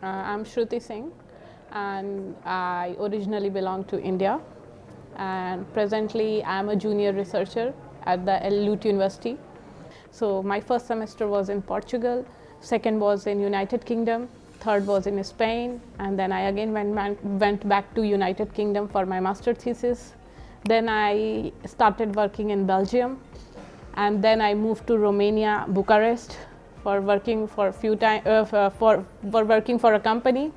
I'm Shruti Singh, and I originally belong to India. And presently, I'm a junior researcher at the LUT University. So my first semester was in Portugal, second was in United Kingdom, third was in Spain, and then I again went back to United Kingdom for my master thesis. Then I started working in Belgium, and then I moved to Romania, Bucharest, for working for a few time for working for a company,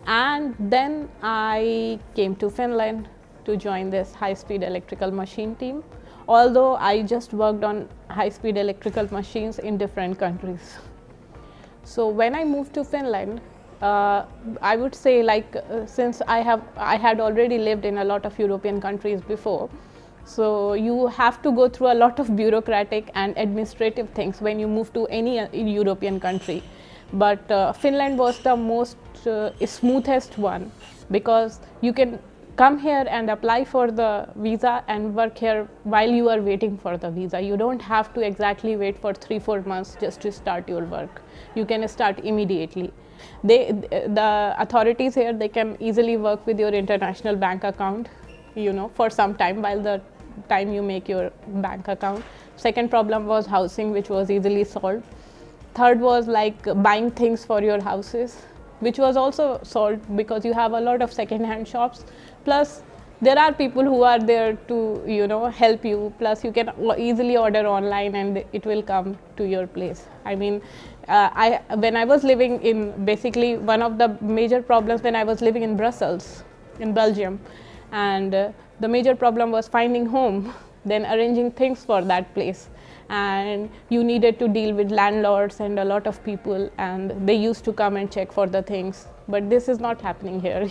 and then I came to Finland to join this high-speed electrical machine team. Although I just worked on high-speed electrical machines in different countries. So when I moved to Finland, I would say since I had already lived in a lot of European countries before, so you have to go through a lot of bureaucratic and administrative things when you move to any European country. But Finland was the most smoothest one, because you can come here and apply for the visa and work here while you are waiting for the visa. You don't have to exactly wait for 3-4 months just to start your work. You can start immediately. The authorities here, they can easily work with your international bank account, for some time while the time you make your bank account. Second problem was housing, which was easily solved. Third was buying things for your houses, which was also solved because you have a lot of second-hand shops. Plus, there are people who are there to, help you. Plus, you can easily order online and it will come to your place. I mean, when I was living in, basically one of the major problems when I was living in Brussels, in Belgium, and the major problem was finding home, then arranging things for that place. And you needed to deal with landlords and a lot of people, and they used to come and check for the things. But this is not happening here,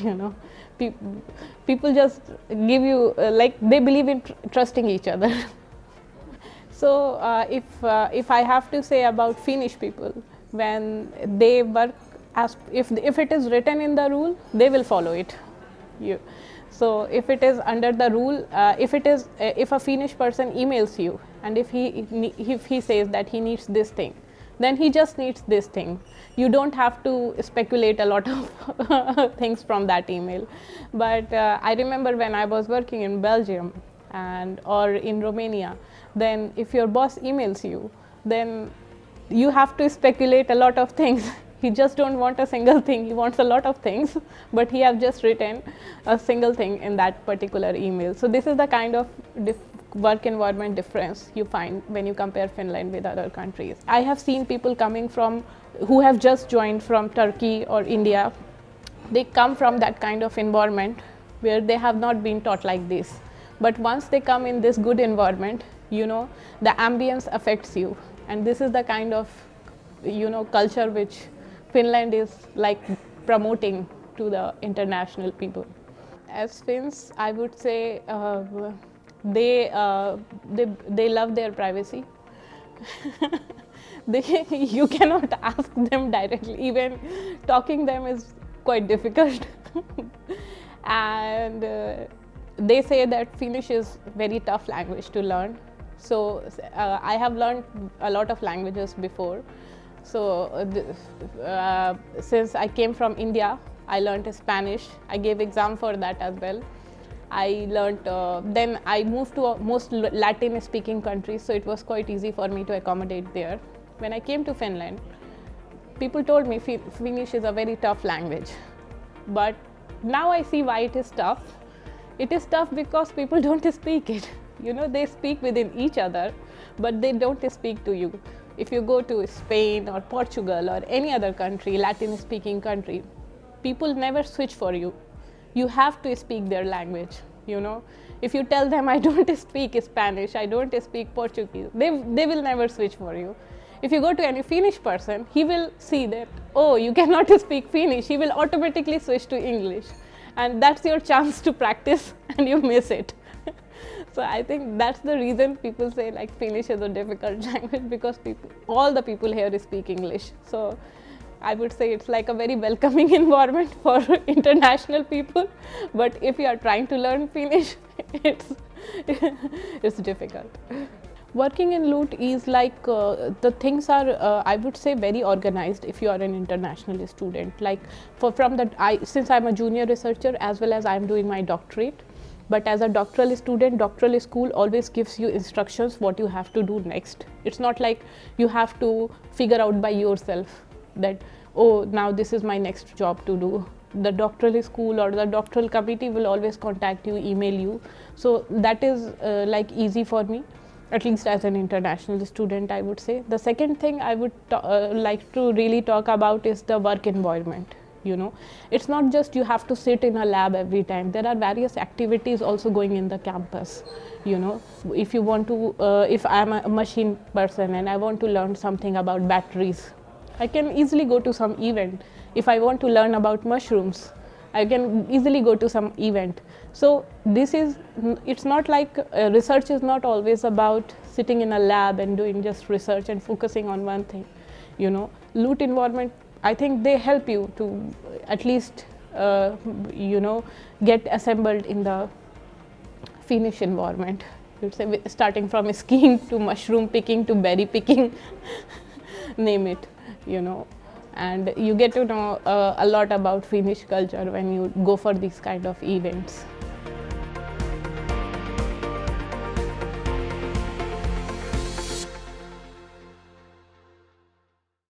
People just give you, they believe in trusting each other. So if I have to say about Finnish people, when they work, if it is written in the rule, they will follow it. So if it is under the rule, if a Finnish person emails you, and if he says that he needs this thing, then he just needs this thing. You don't have to speculate a lot of things from that email. But I remember when I was working in Belgium or in Romania, then if your boss emails you, then you have to speculate a lot of things. He just don't want a single thing, he wants a lot of things, but he have just written a single thing in that particular email. So this is the kind of work environment difference you find when you compare Finland with other countries. I have seen people who have just joined from Turkey or India. They come from that kind of environment where they have not been taught like this. But once they come in this good environment, the ambience affects you. And this is the kind of, culture which Finland is promoting to the international people. As Finns, I would say they love their privacy. You cannot ask them directly. Even talking them is quite difficult. And they say that Finnish is very tough language to learn. So I have learned a lot of languages before. So since I came from India, I learned Spanish. I gave exam for that as well. I learned, then I moved to most Latin speaking countries, so it was quite easy for me to accommodate there. When I came to Finland, people told me Finnish is a very tough language. But now I see why it is tough. It is tough because people don't speak it. They speak within each other, but they don't speak to you. If you go to Spain or Portugal or any other country, Latin speaking country, people never switch for you. You have to speak their language, If you tell them I don't speak Spanish, I don't speak Portuguese, they will never switch for you. If you go to any Finnish person, he will see that, oh, you cannot speak Finnish, he will automatically switch to English. And that's your chance to practice and you miss it. So I think that's the reason people say Finnish is a difficult language, because all the people here speak English. So I would say it's a very welcoming environment for international people. But if you are trying to learn Finnish, it's difficult. Working in LUT is like the things are I would say very organized if you are an international student. Like since I'm a junior researcher as well as I'm doing my doctorate, but as a doctoral student, doctoral school always gives you instructions what you have to do next. It's not like you have to figure out by yourself that, oh, now this is my next job to do. The doctoral school or the doctoral committee will always contact you, email you. So that is like easy for me, at least as an international student, I would say. The second thing I would like to really talk about is the work environment. You know, it's not just you have to sit in a lab every time. There are various activities also going in the campus. You know, if you want to, if I'm a machine person and I want to learn something about batteries, I can easily go to some event. If I want to learn about mushrooms, I can easily go to some event. So it's not like research is not always about sitting in a lab and doing just research and focusing on one thing. You know, LUT environment, I think they help you to at least get assembled in the Finnish environment. You'd say, starting from skiing to mushroom picking to berry picking, name it, you know. And you get to know a lot about Finnish culture when you go for these kind of events.